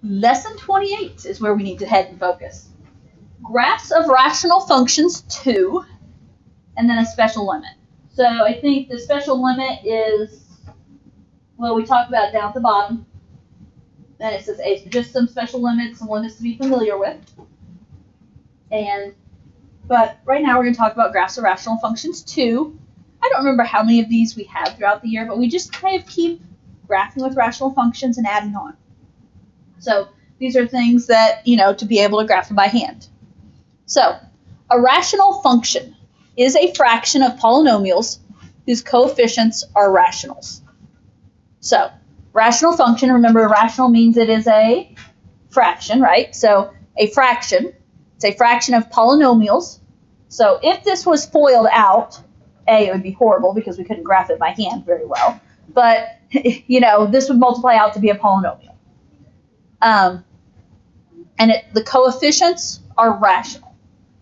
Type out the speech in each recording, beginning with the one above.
Lesson 28 is where we need to head and focus. Graphs of rational functions 2, and then a special limit. So I think the special limit is, well, we talked about it down at the bottom. Then it says just some special limits, some limits to be familiar with. But right now we're going to talk about graphs of rational functions 2. I don't remember how many of these we have throughout the year, but we just kind of keep graphing with rational functions and adding on. So these are things that, to be able to graph them by hand. So a rational function is a fraction of polynomials whose coefficients are rationals. So rational function, remember rational means it is a fraction, right? So a fraction, it's a fraction of polynomials. So if this was FOILed out, it would be horrible because we couldn't graph it by hand very well. But, this would multiply out to be a polynomial. And the coefficients are rational.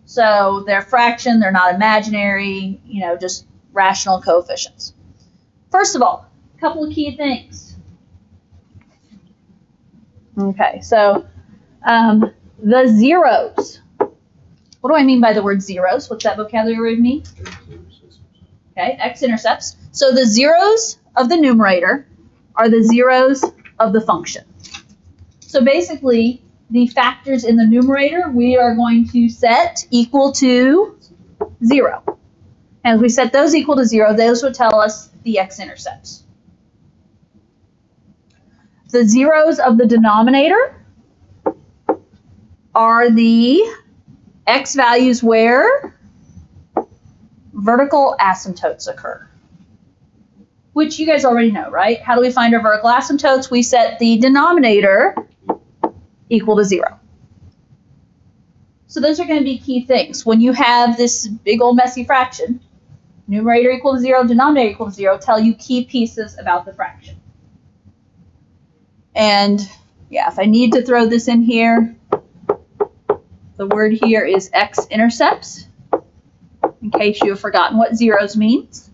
So they're fraction, they're not imaginary, just rational coefficients. First of all, a couple of key things. Okay, so the zeros. What do I mean by the word zeros? What's that vocabulary mean? Okay, x-intercepts. So the zeros of the numerator are the zeros of the function. So basically, the factors in the numerator we are going to set equal to 0. And if we set those equal to 0, those would tell us the x-intercepts. The zeros of the denominator are the x values where vertical asymptotes occur, which you guys already know, right? How do we find our vertical asymptotes? We set the denominator equal to 0. So those are going to be key things. When you have this big old messy fraction, numerator equal to 0, denominator equal to 0, tell you key pieces about the fraction. And yeah, if I need to throw this in here, the word here is x-intercepts, in case you have forgotten what zeros means.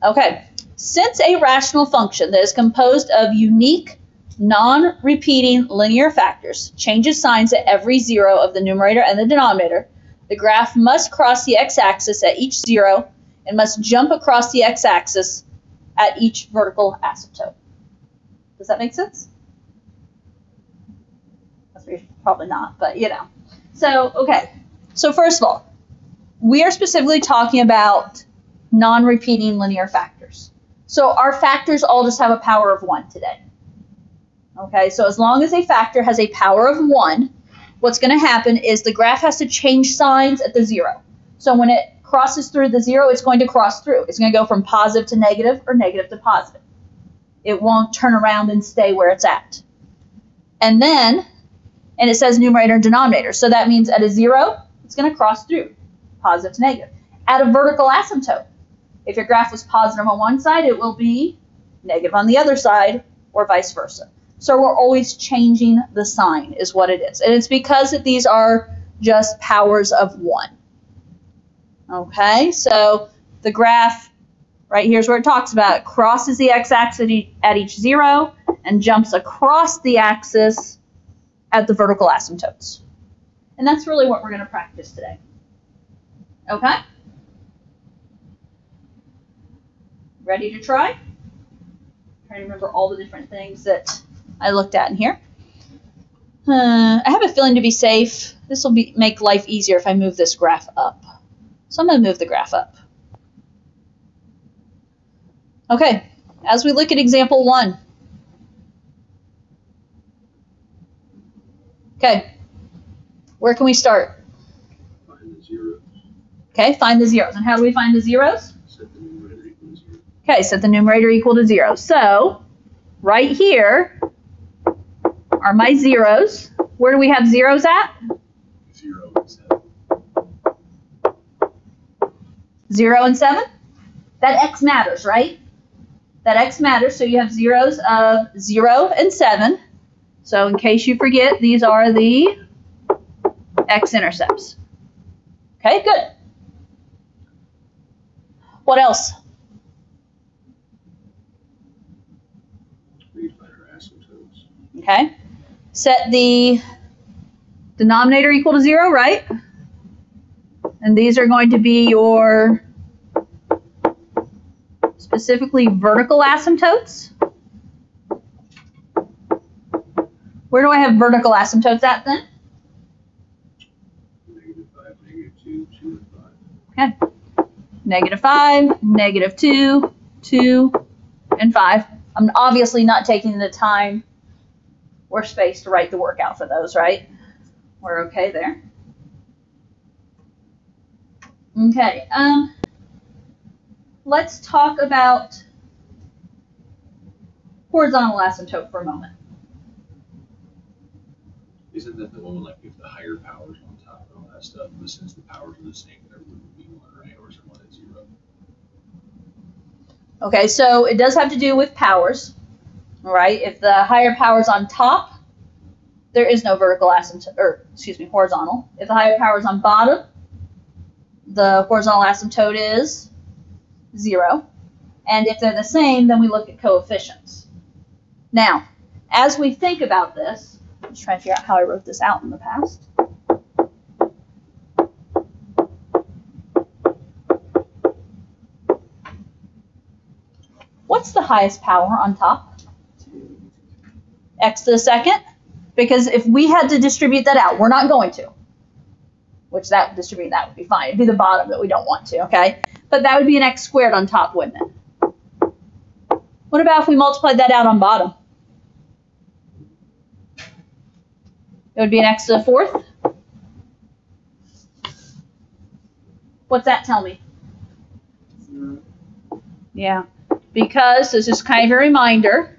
Okay, since a rational function that is composed of unique, non-repeating linear factors changes signs at every 0 of the numerator and the denominator, the graph must cross the x-axis at each 0 and must jump across the x-axis at each vertical asymptote. Does that make sense? Probably not, but So, okay. So first of all, we are specifically talking about non-repeating linear factors. So our factors all just have a power of 1 today. Okay, so as long as a factor has a power of 1, what's going to happen is the graph has to change signs at the 0. So when it crosses through the 0, it's going to cross through. It's going to go from positive to negative or negative to positive. It won't turn around and stay where it's at. And it says numerator and denominator. So that means at a 0, it's going to cross through, positive to negative. At a vertical asymptote, if your graph was positive on one side, it will be negative on the other side, or vice versa. So we're always changing the sign is what it is. And it's because that these are just powers of 1. Okay, so the graph right here is where it talks about it crosses the x-axis at each 0 and jumps across the axis at the vertical asymptotes. And that's really what we're going to practice today. Okay? Ready to try? Trying to remember all the different things that I looked at in here. I have a feeling to be safe, this will make life easier if I move this graph up. So I'm going to move the graph up. Okay, as we look at example 1. Okay, where can we start? Find the zeros. Okay, find the zeros. And how do we find the zeros? Set the numerator equal to 0. Okay, set the numerator equal to 0. So, right here are my zeros. Where do we have zeros at? 0 and 7. 0 and 7? That x matters, right? That x matters, so you have zeros of 0 and 7. So in case you forget, these are the x-intercepts. Okay, good. What else? Read letter asymptotes. Okay. Set the denominator equal to 0, right? And these are going to be your specifically vertical asymptotes. Where do I have vertical asymptotes at then? -5, -2, 2, and 5. Okay. -5, -2, 2, and 5. I'm obviously not taking the time or space to write the workout for those, right? We're okay there. Okay. Let's talk about horizontal asymptote for a moment. Isn't that the one like if the higher powers on top and all that stuff, but since the powers are the same, there wouldn't be one, right? Or is there one at 0? Okay, so it does have to do with powers, right? If the higher power is on top, there is no vertical asymptote, or excuse me, horizontal. If the higher power is on bottom, the horizontal asymptote is 0. And if they're the same, then we look at coefficients. Now, as we think about this, I'm just trying to figure out how I wrote this out in the past. What's the highest power on top? X to the second? Because if we had to distribute that out, we're not going to. Which that distributing that would be fine. It'd be the bottom that we don't want to, okay? But that would be an x squared on top, wouldn't it? What about if we multiplied that out on bottom? It would be an x to the fourth. What's that tell me? 0. Yeah, because this is kind of a reminder.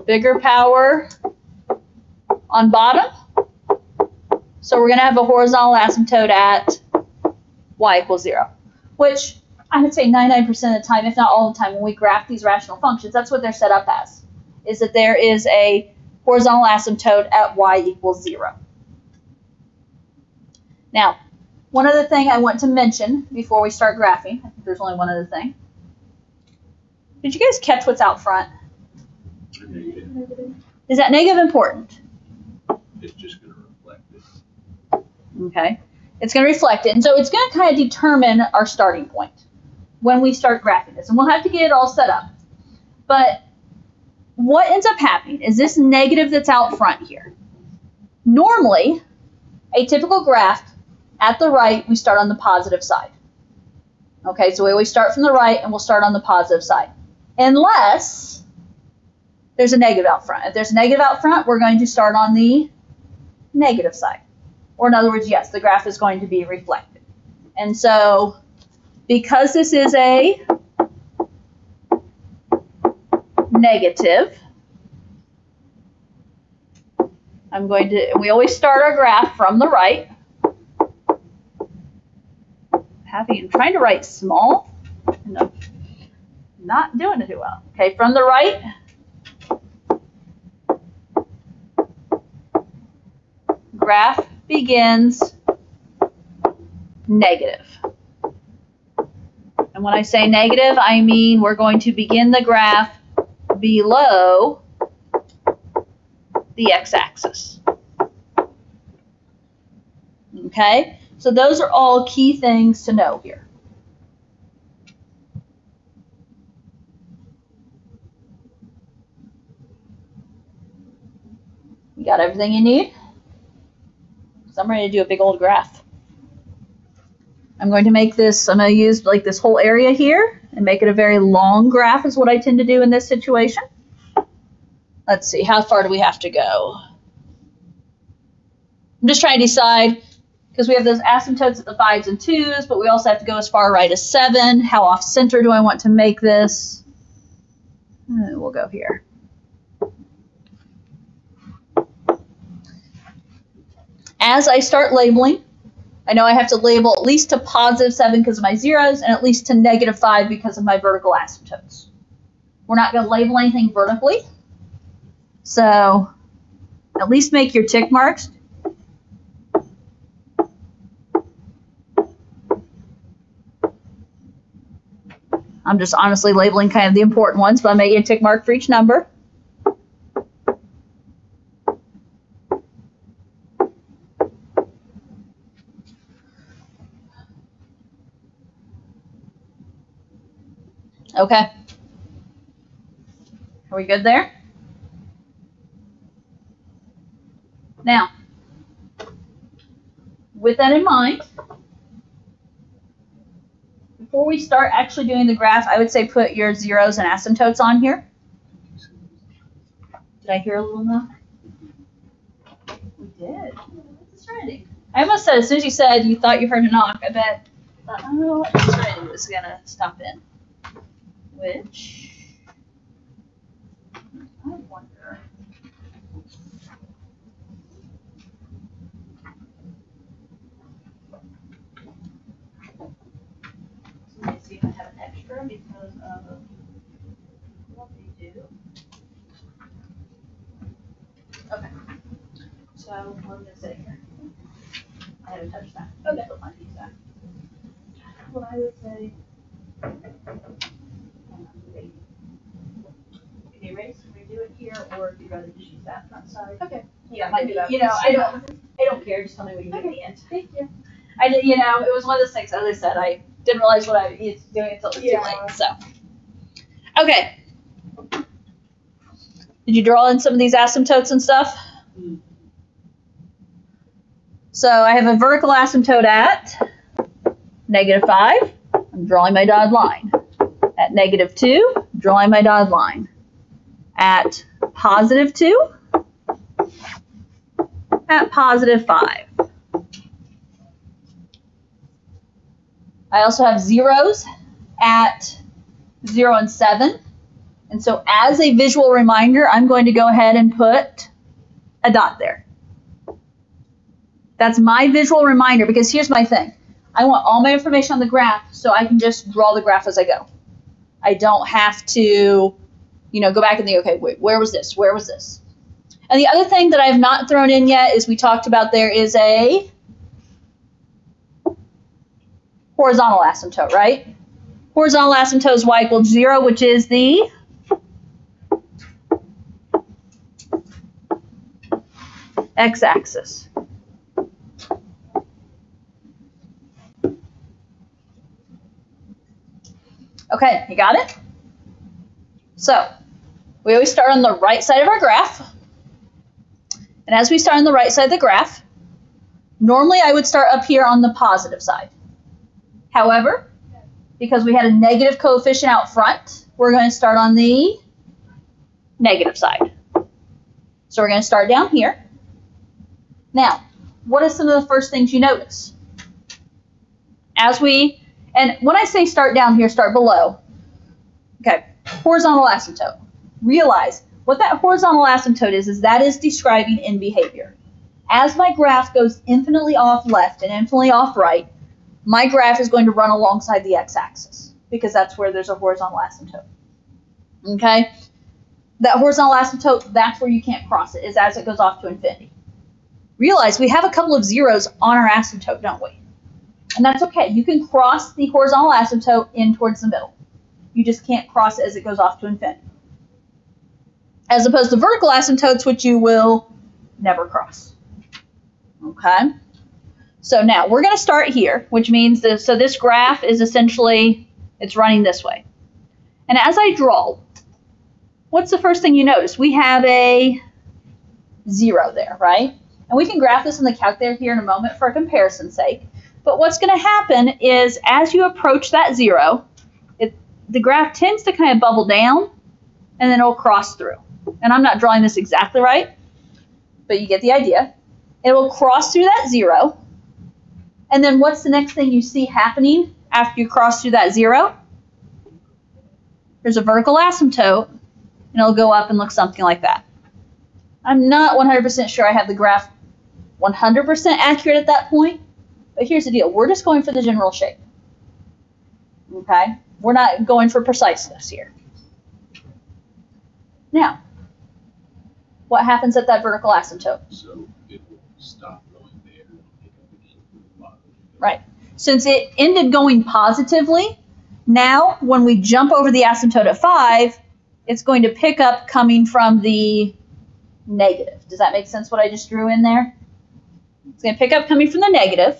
Bigger power on bottom. So we're going to have a horizontal asymptote at y equals 0, which I would say 99% of the time, if not all the time, when we graph these rational functions, that's what they're set up as, is that there is a horizontal asymptote at y equals 0. Now, one other thing I want to mention before we start graphing, I think there's only one other thing. Did you guys catch what's out front? Negative. Is that negative important? It's just going to reflect it. Okay. It's going to reflect it. And so it's going to kind of determine our starting point when we start graphing this. And we'll have to get it all set up. But what ends up happening is this negative that's out front here. Normally, a typical graph at the right, we start on the positive side. Okay, so we always start from the right and we'll start on the positive side. Unless there's a negative out front. If there's a negative out front, we're going to start on the negative side. Or in other words, yes, the graph is going to be reflected. And so, because this is a negative, we always start our graph from the right. I'm trying to write small, and I'm not doing it too well. Okay, from the right. Graph begins negative. And when I say negative, I mean we're going to begin the graph below the x-axis. Okay? So those are all key things to know here. You got everything you need? So I'm ready to do a big old graph. I'm going to make this, I'm going to use like this whole area here and make it a very long graph is what I tend to do in this situation. Let's see, how far do we have to go? I'm just trying to decide, because we have those asymptotes at the 5s and 2s, but we also have to go as far right as 7. How off center do I want to make this? We'll go here. As I start labeling, I know I have to label at least to positive 7 because of my zeros and at least to negative 5 because of my vertical asymptotes. We're not going to label anything vertically. So at least make your tick marks. I'm just honestly labeling kind of the important ones, but I'm making a tick mark for each number. Okay. Are we good there? Now, with that in mind, before we start actually doing the graph, I would say put your zeros and asymptotes on here. Did I hear a little knock? We did. What's this writing? I almost said, as soon as you said you thought you heard a knock, I bet, oh, what this writing was going to stop in. Which, I wonder. Let me see if I have an extra because of what they do. Okay. So what did I say here? I haven't touched that. Okay. Put my piece back. What I would say. Can you erase? Can we do it here, or if you'd rather just use that front side? Okay. Yeah, might be. You know, I don't care. Just tell me what you do at the end. Thank you. I did. You know, it was one of those things. As I said, I didn't realize what I was doing until it was too late. So. Okay. Did you draw in some of these asymptotes and stuff? So I have a vertical asymptote at -5. I'm drawing my dotted line. At -2, drawing my dotted line. At +2, at +5. I also have zeros at 0 and 7. And so as a visual reminder, I'm going to go ahead and put a dot there. That's my visual reminder, because here's my thing. I want all my information on the graph so I can just draw the graph as I go. I don't have to, you know, go back and think, okay, wait, where was this? Where was this? And the other thing that I have not thrown in yet is we talked about there is a horizontal asymptote, right? Horizontal asymptote is y equals 0, which is the x-axis. Okay, you got it? So, we always start on the right side of our graph. And as we start on the right side of the graph, normally I would start up here on the positive side. However, because we had a negative coefficient out front, we're going to start on the negative side. So we're going to start down here. Now, what are some of the first things you notice? And when I say start down here, start below. Okay, horizontal asymptote. Realize what that horizontal asymptote is that is describing in behavior. As my graph goes infinitely off left and infinitely off right, my graph is going to run alongside the x-axis because that's where there's a horizontal asymptote. Okay? That horizontal asymptote, that's where you can't cross it, is as it goes off to infinity. Realize we have a couple of zeros on our asymptote, don't we? And that's okay. You can cross the horizontal asymptote in towards the middle. You just can't cross it as it goes off to infinity. As opposed to vertical asymptotes, which you will never cross. Okay? So now we're going to start here, which means this graph is essentially, it's running this way. And as I draw, what's the first thing you notice? We have a 0 there, right? And we can graph this in the calculator here in a moment for comparison's sake. But what's going to happen is as you approach that 0, the graph tends to kind of bubble down, and then it'll cross through. And I'm not drawing this exactly right, but you get the idea. It will cross through that 0. And then what's the next thing you see happening after you cross through that 0? There's a vertical asymptote, and it'll go up and look something like that. I'm not 100% sure I have the graph 100% accurate at that point, but here's the deal. We're just going for the general shape. Okay? We're not going for preciseness here. Now, what happens at that vertical asymptote? So it will stop going there and pick up again from the bottom. Right. Since it ended going positively, Now, when we jump over the asymptote at 5, it's going to pick up coming from the negative. Does that make sense what I just drew in there? It's going to pick up coming from the negative.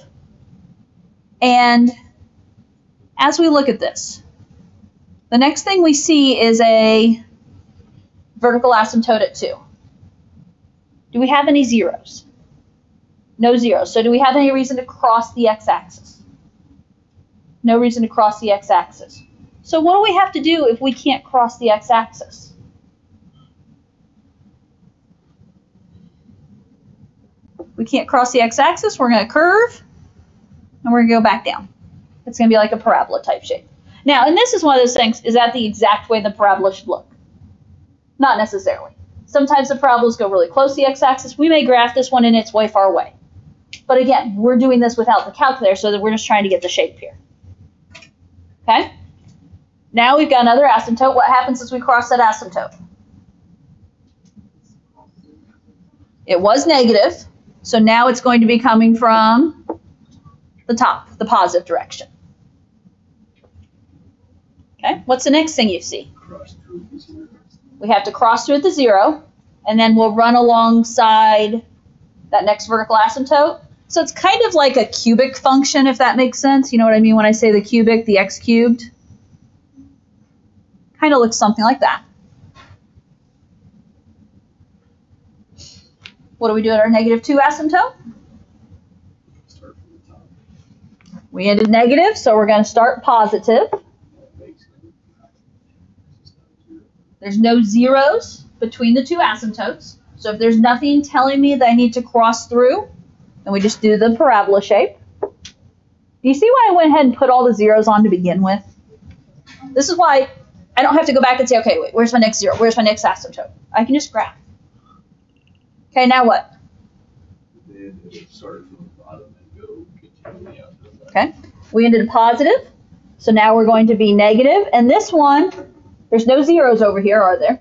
And as we look at this, the next thing we see is a vertical asymptote at 2. Do we have any zeros? No zeros. So do we have any reason to cross the x-axis? No reason to cross the x-axis. So what do we have to do if we can't cross the x-axis? We can't cross the x-axis, we're going to curve, and we're going to go back down. It's going to be like a parabola type shape. Now, and this is one of those things, is that the exact way the parabola should look? Not necessarily. Sometimes the parabolas go really close to the x-axis. We may graph this one and it's way far away. But again, we're doing this without the calculator, so that we're just trying to get the shape here. Okay? Now we've got another asymptote. What happens as we cross that asymptote? It was negative, so now it's going to be coming from the top, the positive direction. Okay, what's the next thing you see? We have to cross through at the 0, and then we'll run alongside that next vertical asymptote. So it's kind of like a cubic function, if that makes sense. You know what I mean when I say the cubic, the x cubed? Kind of looks something like that. What do we do at our -2 asymptote? Start from the top. We ended negative, so we're going to start positive. There's no zeros between the two asymptotes. So if there's nothing telling me that I need to cross through, then we just do the parabola shape. Do you see why I went ahead and put all the zeros on to begin with? This is why I don't have to go back and say, okay, wait, where's my next zero? Where's my next asymptote? I can just graph. Okay, now what? Then it started from the bottom and go continually out to the back. Okay, we ended positive. So now we're going to be negative. And this one, there's no zeros over here, are there?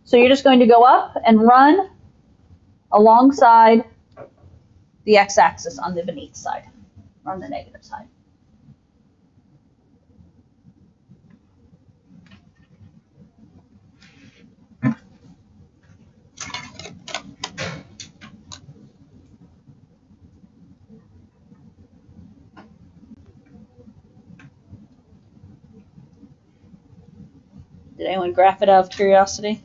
So you're just going to go up and run alongside the x-axis on the beneath side, or on the negative side. Did anyone graph it out of curiosity?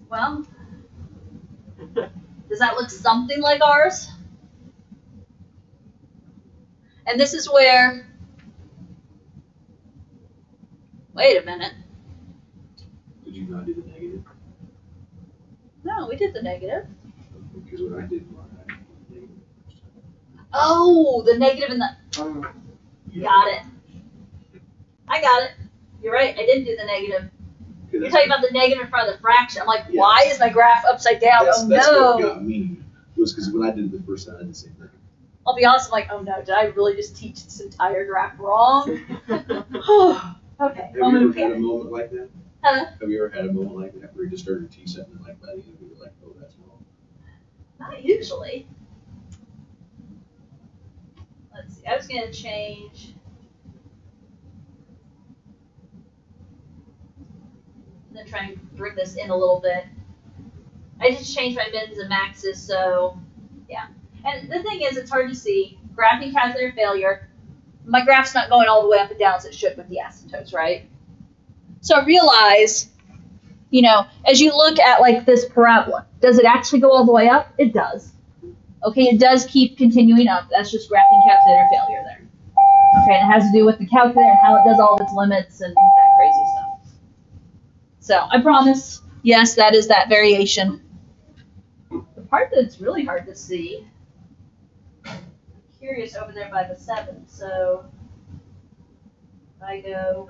Well, does that look something like ours? And this is where, wait a minute. Did you not do the negative? No, we did the negative. Because when I did mine, I did the negative. Oh, the negative and the, got it. I got it. You're right, I did do the negative. You're talking about the negative in front of the fraction. I'm like, Yeah. why is my graph upside down? That's Oh what no. got me. Was because when I did it the first time, I did the same thing. I'll be honest, I'm like, oh no, did I really just teach this entire graph wrong? Okay. Have you ever had a moment like that? Huh? Have you ever had a moment like that where you just started to teach something like that and you were like, oh, that's wrong? Not usually. Let's see. I was going to change. I'm going to try and bring this in a little bit. I just changed my mins and maxes, so yeah. And the thing is, it's hard to see. Graphing calculator failure. My graph's not going all the way up and down as it should with the asymptotes, right? So realize, you know, as you look at like this parabola, does it actually go all the way up? It does. Okay, it does keep continuing up. That's just graphing calculator failure there. Okay, and it has to do with the calculator and how it does all of its limits and that crazy stuff. So I promise, yes, that is that variation. The part that's really hard to see, I'm curious over there by the 7. So if I go,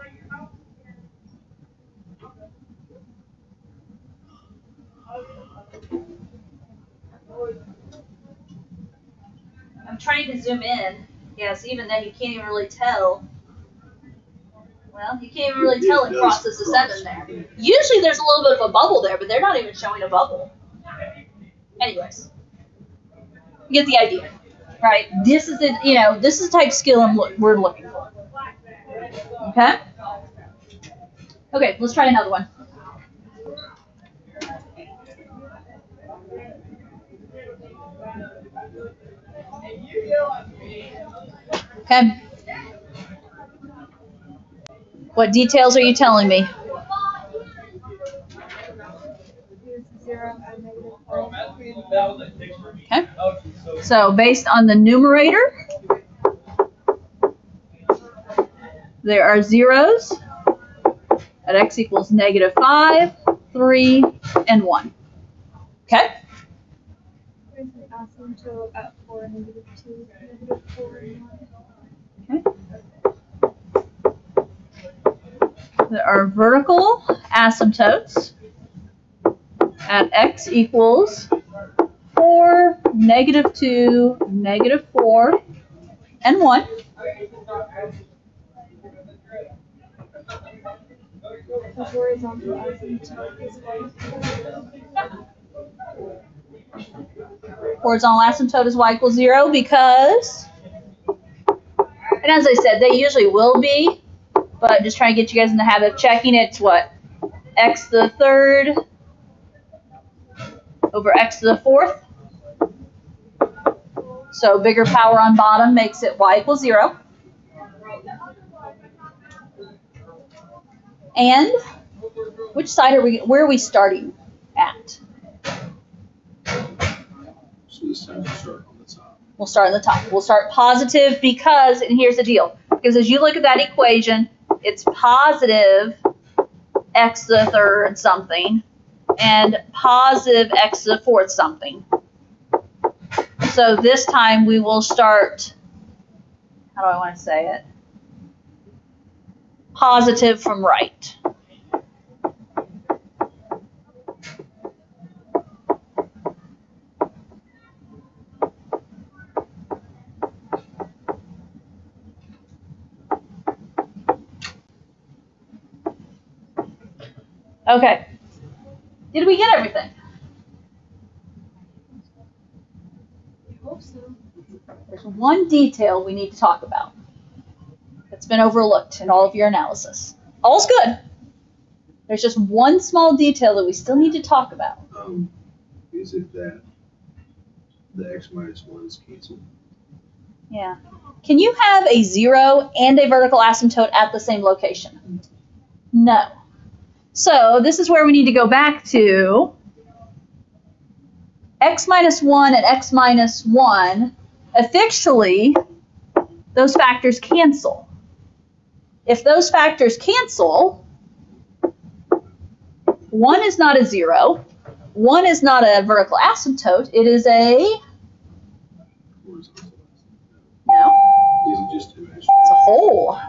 I'm trying to zoom in. Yes, even then you can't even really tell. Well, you can't even really tell it crosses the 7 there. Usually there's a little bit of a bubble there, but they're not even showing a bubble. Anyways, you get the idea, right? This is the, this is the type of skill we're looking for. Okay? Okay, let's try another one. Okay. What details are you telling me? Okay. So based on the numerator, there are zeros at x equals -5, 3, and 1. Okay? Okay. There are vertical asymptotes at x equals 4, -2, -4, and 1. Horizontal asymptote is y equals 0 because, and as I said, they usually will be, but I'm just trying to get you guys in the habit of checking. It's what? X to the 3rd over x to the 4th. So bigger power on bottom makes it y equals 0. And which side where are we starting at? So this time we'll start on the top. We'll start on the top. We'll start positive because, and here's the deal, because as you look at that equation, it's positive x to the 3rd something and positive x to the 4th something. So this time we will start, how do I want to say it? Positive from right. Okay. Did we get everything? I hope so. There's one detail we need to talk about that's been overlooked in all of your analysis. All's good. There's just one small detail that we still need to talk about. Is it that the x minus 1 is canceled? Yeah. Can you have a 0 and a vertical asymptote at the same location? No. So this is where we need to go back to x minus 1 and x minus 1. Effectually, those factors cancel. If those factors cancel, 1 is not a 0. 1 is not a vertical asymptote. It is a... Horizontal. No. Is it just dimensional? It's a hole.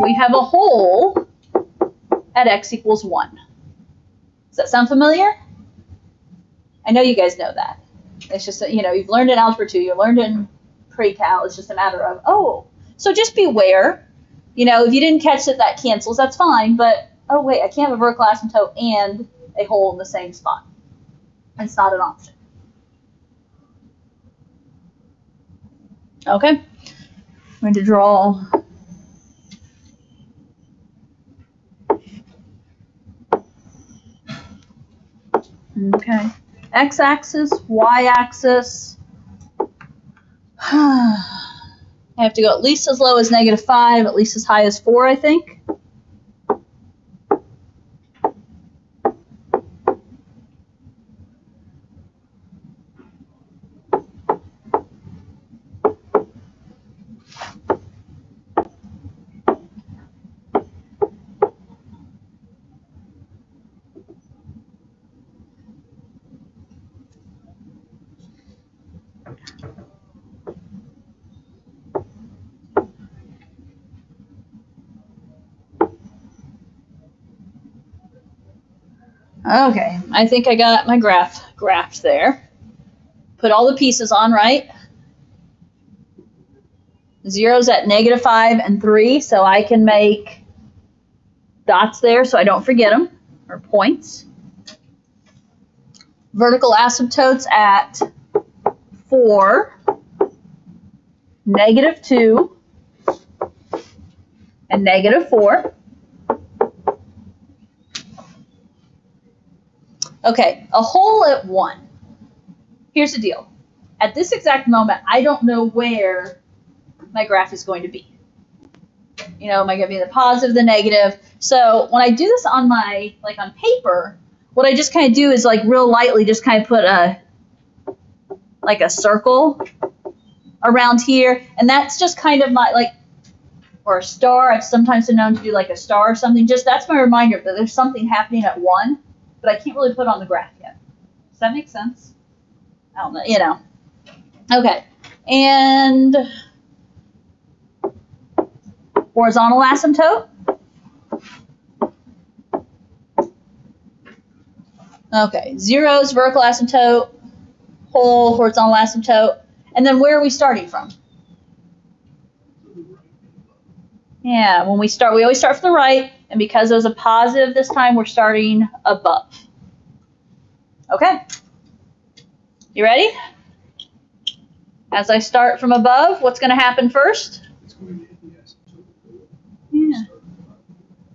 We have a hole at x equals 1. Does that sound familiar? I know you guys know that. It's just that, you've learned in Algebra 2, you learned in pre-cal. It's just a matter of, so just beware. If you didn't catch that cancels, that's fine. But, oh, wait, I can't have a vertical asymptote and a hole in the same spot. It's not an option. Okay. I'm going to draw... Okay. X-axis, Y-axis. I have to go at least as low as -5, at least as high as 4, I think. Okay, I think I got my graph graphed there. Put all the pieces on, right? Zero's at -5 and 3, so I can make dots there so I don't forget them, or points. Vertical asymptotes at 4, -2, and -4. Okay, a hole at 1. Here's the deal. At this exact moment, I don't know where my graph is going to be. You know, am I going to be in the positive, the negative? So when I do this on my, like on paper, what I just kind of do is like real lightly just kind of put like a circle around here. And that's just kind of my, like, or a star. I've sometimes been known to do like a star or something. Just that's my reminder that there's something happening at 1, but I can't really put on the graph yet. Does that make sense? I don't know, you know. Okay. And horizontal asymptote. Okay, 0's vertical asymptote, hole, horizontal asymptote. And then where are we starting from? Yeah, when we start, we always start from the right. And because it was a positive this time, we're starting above. Okay. You ready? As I start from above, what's going to happen first? It's going to hit the asymptote. Yeah.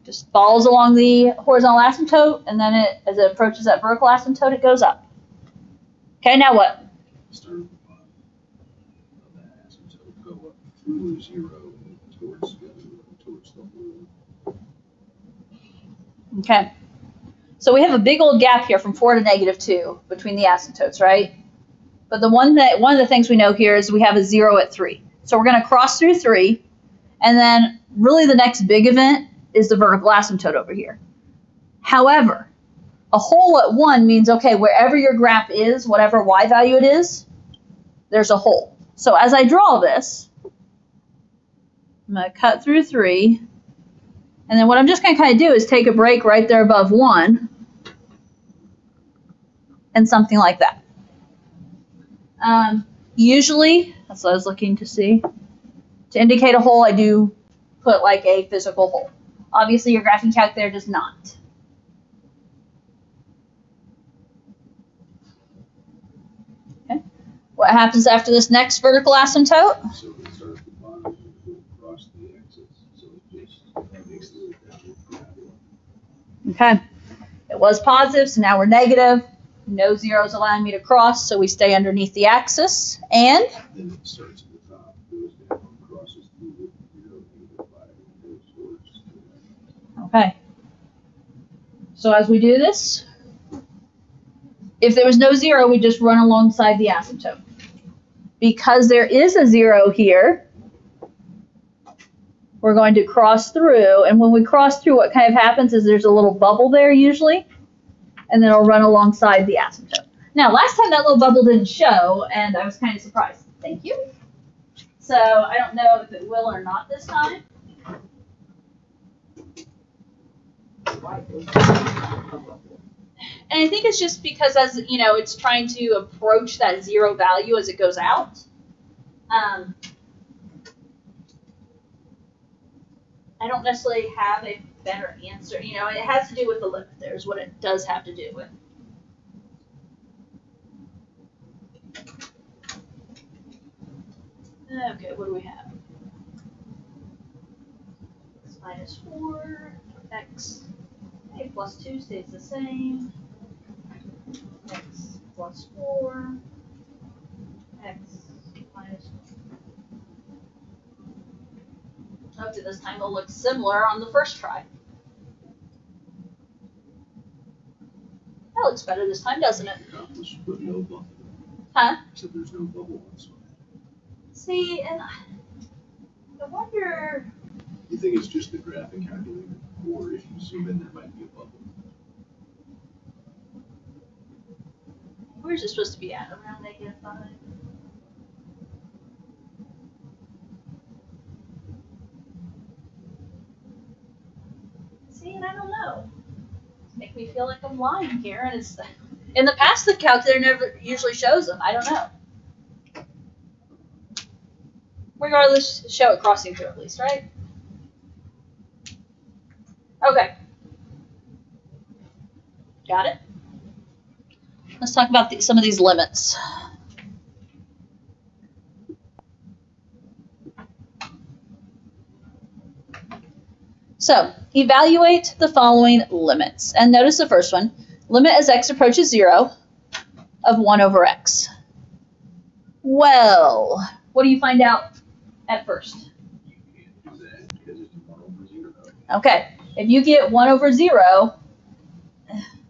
Just follows along the horizontal asymptote, and then as it approaches that vertical asymptote, it goes up. Okay, now what? Start at the bottom of that asymptote, go up through 0 towards the hole. Okay. So we have a big old gap here from 4 to -2 between the asymptotes, right? But one of the things we know here is we have a 0 at 3. So we're going to cross through 3, and then really the next big event is the vertical asymptote over here. However, a hole at 1 means, okay, wherever your graph is, whatever y value it is, there's a hole. So as I draw this, I'm going to cut through 3, and then what I'm just going to kind of do is take a break right there above 1, and something like that. Usually, that's what I was looking to see. To indicate a hole, I do put like a physical hole. Obviously, your graphing calculator does not. Okay. What happens after this next vertical asymptote? So it starts at the bottom and go across the axis. So it just makes the downward gradual. Okay. It was positive, so now we're negative. No zeros allowing me to cross, so we stay underneath the axis. And Then it starts at the top, goes down, crosses through the 0, -5, and goes towards the okay. So as we do this, if there was no 0, we just run alongside the asymptote. Because there is a 0 here, we're going to cross through. And when we cross through, what kind of happens is there's a little bubble there usually, and then it'll run alongside the asymptote. Now, last time that little bubble didn't show, and I was kind of surprised. Thank you. So I don't know if it will or not this time. And I think it's just because, as you know, it's trying to approach that 0 value as it goes out. I don't necessarily have a better answer. You know, it has to do with the limit. There's what it does have to do with. Okay, what do we have? X minus 4, x, okay, plus 2 stays the same. X plus 4, x minus 4. Okay, this time it'll look similar on the first try. That looks better this time, doesn't it? But no bubble. Huh? Except there's no bubble on this one. See, and I wonder. You think it's just the graphing calculator? Or if you zoom in, there might be a bubble? Where's it supposed to be at? Around -5? See, and I don't know. Let's make make me feel like I'm lying here, and it's in the past the calculator never usually shows them. I don't know. Regardless, show it crossing through at least, right? Okay. Got it? Let's talk about some of these limits. So, evaluate the following limits. And notice the first one. Limit as x approaches 0 of 1 over x. Well, what do you find out at first? You can't do that because it's 1 over 0. Okay, if you get 1 over 0,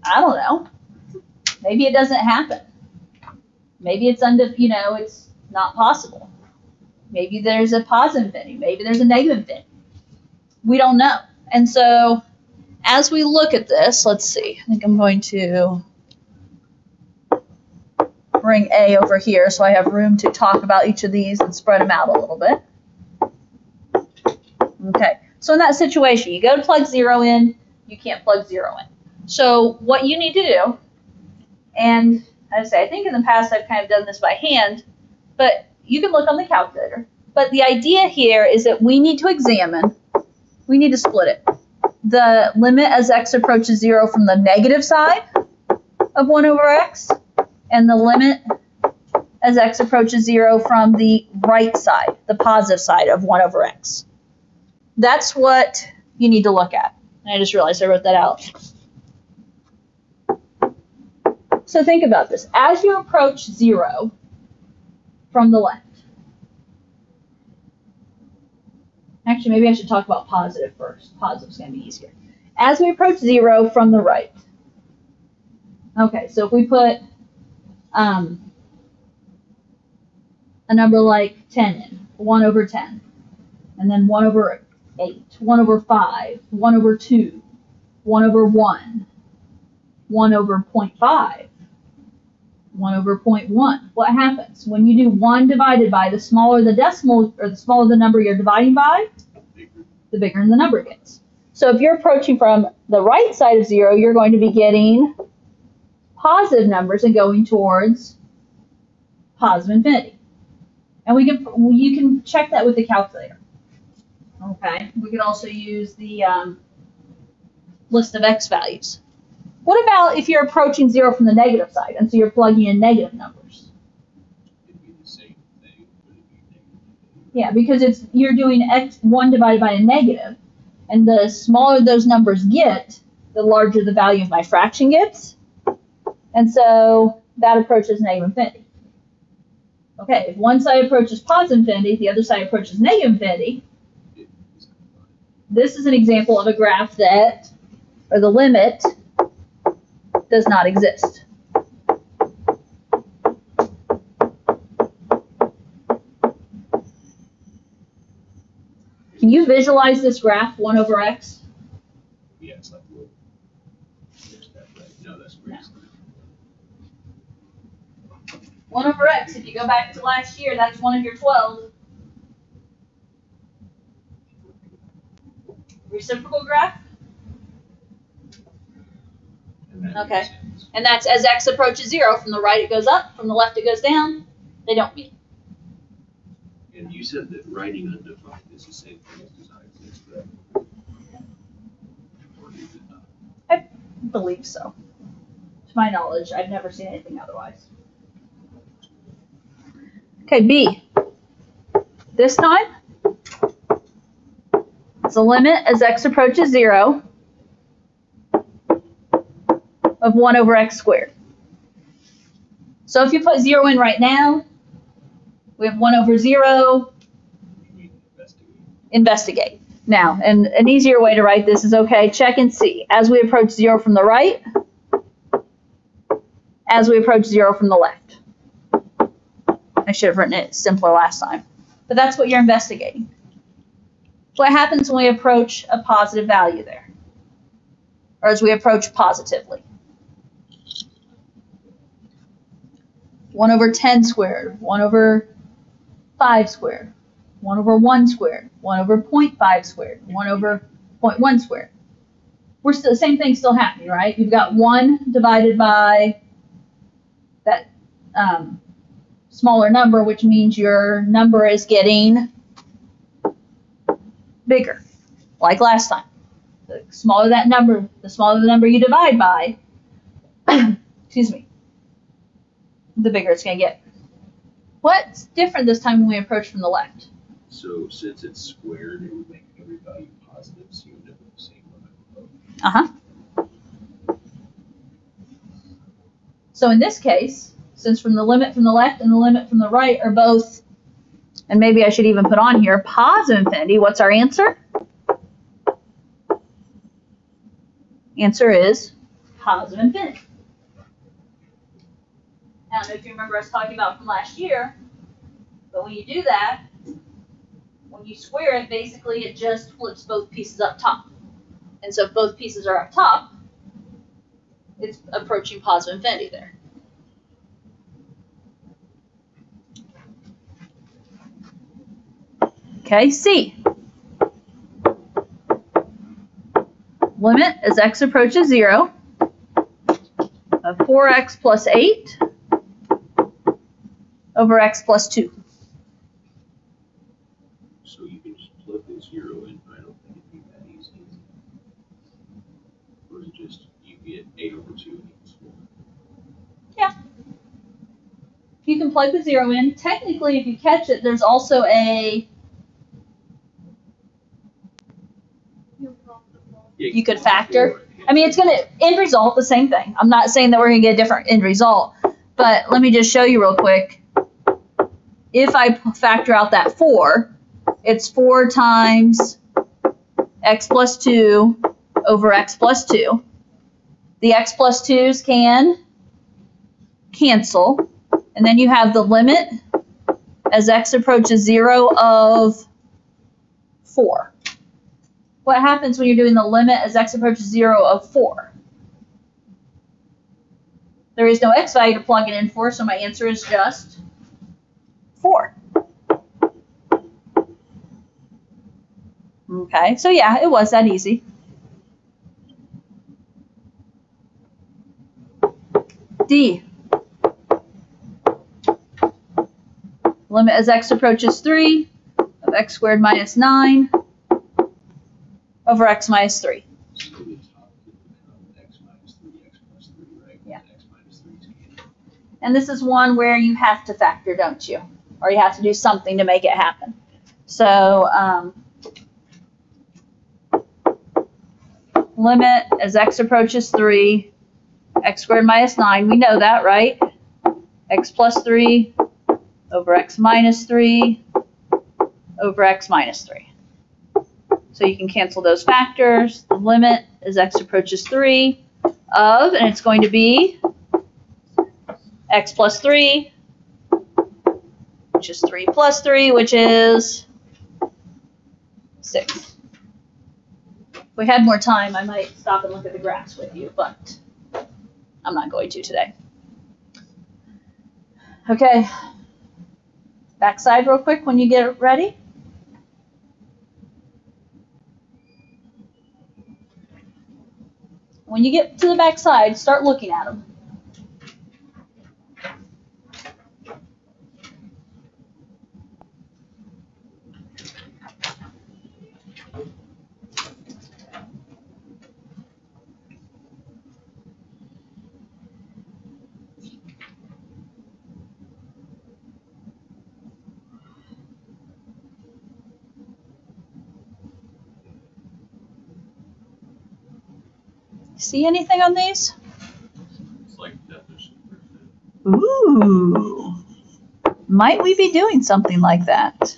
I don't know. Maybe it doesn't happen. Maybe it's it's not possible. Maybe there's a positive infinity. Maybe there's a negative infinity. We don't know. And so as we look at this, let's see. I think I'm going to bring A over here so I have room to talk about each of these and spread them out a little bit. Okay, so in that situation, you go to plug 0 in, you can't plug 0 in. So what you need to do, and as I say, I think in the past I've kind of done this by hand, but you can look on the calculator. But the idea here is that we need to split it. The limit as x approaches 0 from the negative side of 1 over x, and the limit as x approaches 0 from the right side, the positive side of 1 over x. That's what you need to look at. And I just realized I wrote that out. So think about this. As you approach 0 from the left, actually, maybe I should talk about positive first. Positive's going to be easier. As we approach 0 from the right. Okay, so if we put a number like 10 in, 1 over 10, and then 1 over 8, 1 over 5, 1 over 2, 1 over 1, 1 over 0.5, 1 over 0.1. What happens? When you do 1 divided by, the smaller the decimal, or the smaller the number you're dividing by, the bigger the number gets. So if you're approaching from the right side of 0, you're going to be getting positive numbers and going towards positive infinity. And you can check that with the calculator. Okay. We could also use the list of x values. What about if you're approaching 0 from the negative side, and so you're plugging in negative numbers? It'd be the same thing, but it'd be negative. Yeah, because you're doing 1 divided by a negative, and the smaller those numbers get, the larger the value of my fraction gets. And so that approaches negative infinity. Okay, if one side approaches positive infinity, the other side approaches negative infinity. This is an example of a graph that, or the limit, does not exist. Can you visualize this graph, 1 over x? Yeah, it's like, well, there's that, right? No, that's great. No. 1 over x, if you go back to last year, that's one of your 12. Reciprocal graph? Okay. And that's as x approaches 0. From the right it goes up, from the left it goes down. They don't meet. And you said that writing undefined is the same thing as does not exist, right? Or is it not? I believe so. To my knowledge, I've never seen anything otherwise. Okay, B. This time, it's a limit as x approaches 0 of 1 over x squared. So if you put 0 in right now, we have 1 over 0. Investigate. Now, and an easier way to write this is, okay, check and see. As we approach 0 from the right, as we approach 0 from the left. I should have written it simpler last time. But that's what you're investigating. What happens when we approach a positive value there? Or as we approach positively? 1 over 10 squared, 1 over 5 squared, 1 over 1 squared, 1 over 0.5 squared, 1 over 0.1 squared. we're still, the same thing's still happening, right? You've got 1 divided by that smaller number, which means your number is getting bigger, like last time. The smaller that number, the smaller the number you divide by, excuse me, the bigger it's going to get. What's different this time when we approach from the left? So since it's squared, it would make every value positive, so you end up with the same limit. Uh-huh. So in this case, since from the limit from the left and the limit from the right are both, and maybe I should even put on here, positive infinity, what's our answer? Answer is positive infinity. I don't know if you remember us talking about from last year, but when you do that, when you square it, basically it just flips both pieces up top. And so if both pieces are up top, it's approaching positive infinity there. Okay, C. Limit as x approaches 0 of 4x plus 8 over x plus 2. So you can just plug the 0 in. I don't think it'd be that easy. Or is it just you get 8 over 2 equals 4? Yeah. You can plug the 0 in. Technically, if you catch it, there's also a... You could factor. I mean, it's going to end result the same thing. I'm not saying that we're going to get a different end result, but let me just show you real quick. If I factor out that 4, it's 4 times x plus 2 over x plus 2. The x plus 2's can cancel, and then you have the limit as x approaches 0 of 4. What happens when you're doing the limit as x approaches 0 of 4? There is no x value to plug it in for, so my answer is just 4. Okay, so yeah, it was that easy. D. Limit as x approaches 3 of x squared minus 9 over x minus 3. So the top could become x minus 3, x plus 3, right? Yeah. X minus 3 is canceled. And this is one where you have to factor, don't you? Or you have to do something to make it happen. So limit as x approaches 3, x squared minus 9. We know that, right? X plus 3 over x minus 3 over x minus 3. So you can cancel those factors. The limit as x approaches 3 of, and it's going to be x plus 3, which is 3 plus 3, which is 6. If we had more time, I might stop and look at the graphs with you, but I'm not going to today. Okay, backside real quick when you get ready. When you get to the backside, start looking at them. See anything on these? It's like definition. Ooh. Might we be doing something like that?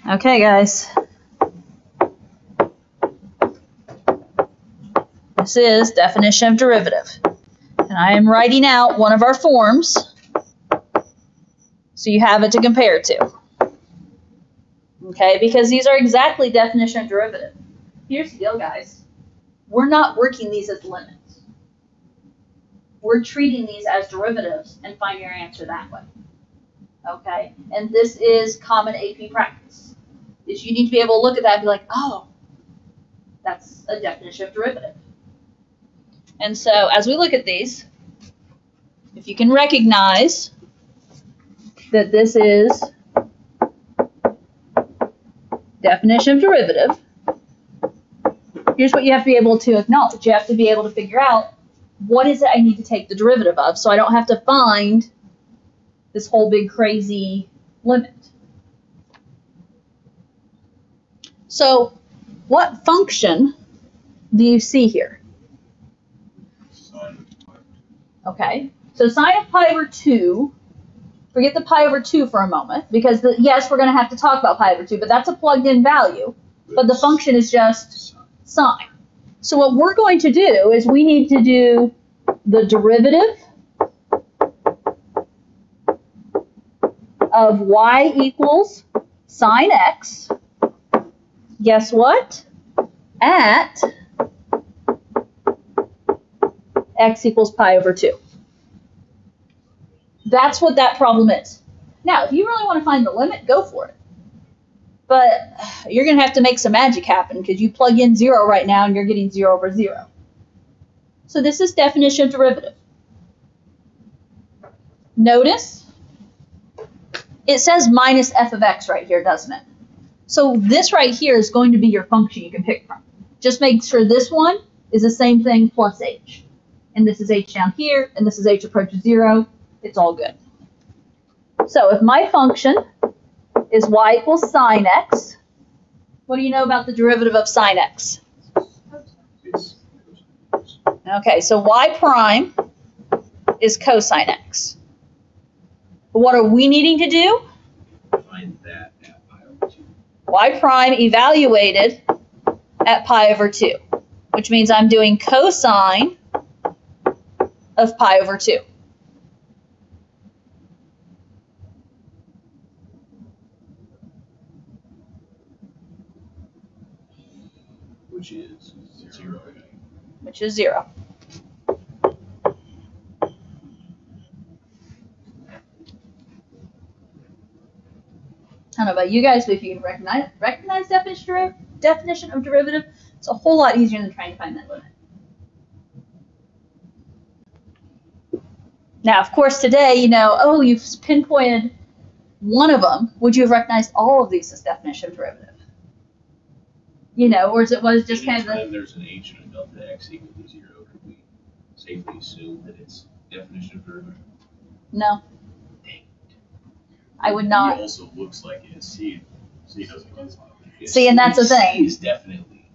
Okay, guys. This is definition of derivative. And I am writing out one of our forms so you have it to compare to. Okay, because these are exactly definition of derivative. Here's the deal, guys. We're not working these as limits. we're treating these as derivatives and finding our answer that way. Okay? And this is common AP practice. Is you need to be able to look at that and be like, oh, that's a definition of derivative. And so as we look at these, if you can recognize that this is definition of derivative, here's what you have to be able to acknowledge. You have to be able to figure out what is it I need to take the derivative of so I don't have to find this whole big crazy limit. So what function do you see here? Okay, so sine of pi over 2, forget the pi over 2 for a moment, because yes, we're going to have to talk about pi over 2, but that's a plugged-in value, but the function is just sine. So what we're going to do is we need to do the derivative of y equals sine x, guess what, at x equals pi over 2. That's what that problem is. Now, if you really want to find the limit, go for it. But you're going to have to make some magic happen because you plug in 0 right now and you're getting 0 over 0. So this is definition of derivative. Notice it says minus f of x right here, doesn't it? So this right here is going to be your function you can pick from. Just make sure this one is the same thing plus h. And this is h down here, and this is h approaches 0. It's all good. So if my function is y equals sine x, what do you know about the derivative of sine x? Okay, so y prime is cosine x. What are we needing to do? Find that at pi over 2. Y prime evaluated at pi over 2, which means I'm doing cosine of pi over 2. Which is 0. Which is 0. I don't know about you guys, but if you can recognize definition of derivative, it's a whole lot easier than trying to find that limit. Now, of course, today, you've pinpointed one of them. Would you have recognized all of these as definition of derivative? Or as it was just kind of Anytime there's an h and a delta x equal to 0, could we safely assume that it's definition of derivative? No. Dang it. I would not. It also looks like it is. C doesn't look like it. See, and that's the thing. C is definitely,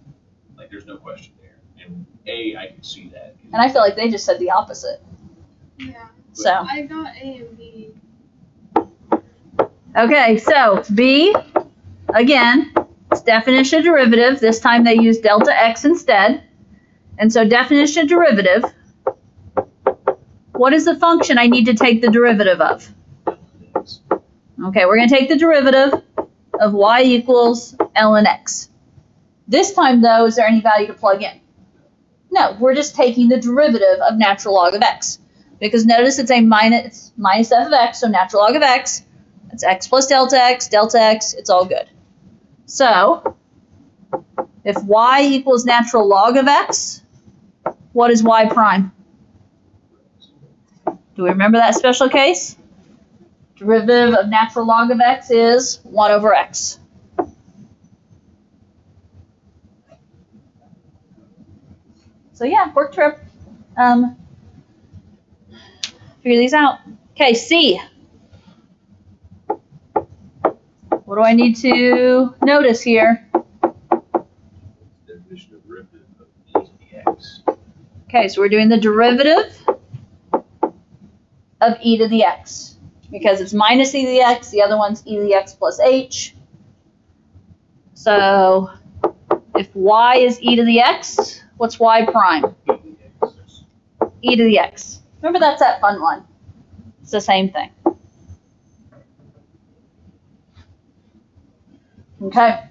there's no question there. And A, I can see that. And I feel like they just said the opposite. Yeah. So. I got A and B. Okay, so B, again, it's definition of derivative. This time they use delta x instead. And so definition of derivative, what is the function I need to take the derivative of? Okay, we're going to take the derivative of y equals ln x. This time, though, is there any value to plug in? No, we're just taking the derivative of natural log of x. Because notice it's minus f of x, so natural log of x. It's x plus delta x, it's all good. So, if y equals natural log of x, what is y prime? Do we remember that special case? Derivative of natural log of x is 1 over x. So yeah, work trip. Figure these out. Okay, C. What do I need to notice here? Definition of derivative of e to the x. Okay, so we're doing the derivative of e to the x. Because it's minus e to the x, the other one's e to the x plus h. So if y is e to the x, what's y prime? E to the x. Remember, that's that fun one. It's the same thing. Okay.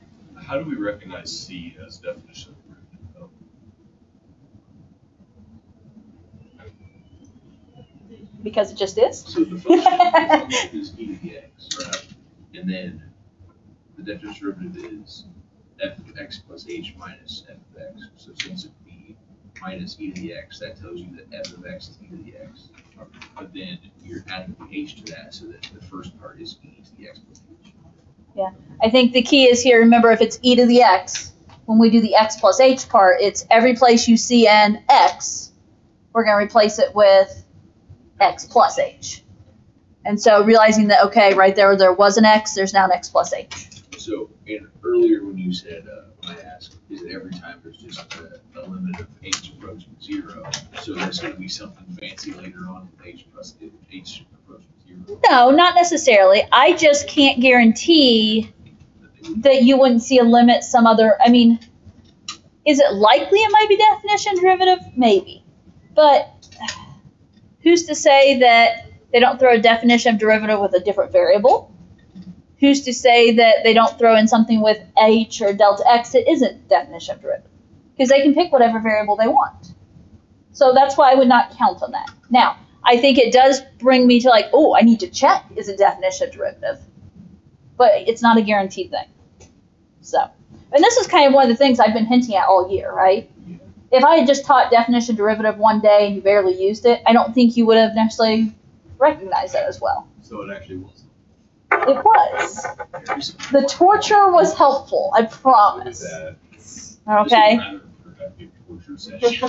How do we recognize C as definition of derivative? because it just is. So the function is e to the x, right? And then the definition derivative is f of x plus h minus f of x. So since it be minus e to the x, that tells you that f of x is e to the x. But then you're adding the h to that, so that the first part is e to the x plus h. I think the key is here, remember, if it's e to the x, when we do the x plus h part, it's every place you see an x, we're going to replace it with x plus h. And so realizing that, okay, right there was an x, there's now an x plus h. So earlier when you said, when I asked, is it every time there's just a limit of h approaching 0? So there's going to be something fancy later on with h approaching 0? No, not necessarily. I just can't guarantee that you wouldn't see a limit some other, I mean, is it likely it might be definition derivative? Maybe. But who's to say that they don't throw a definition of derivative with a different variable? Who's to say that they don't throw in something with h or delta x that isn't definition of derivative? Because they can pick whatever variable they want. So that's why I would not count on that. Now, I think it does bring me to like, oh, I need to check, is it definition of derivative? But it's not a guaranteed thing. So, and this is kind of one of the things I've been hinting at all year, right? If I had just taught definition of derivative one day and you barely used it, I don't think you would have necessarily recognized that as well. So it actually was. It was. The torture was helpful, I Look at promise. that. Okay? This is a rather productive torture session.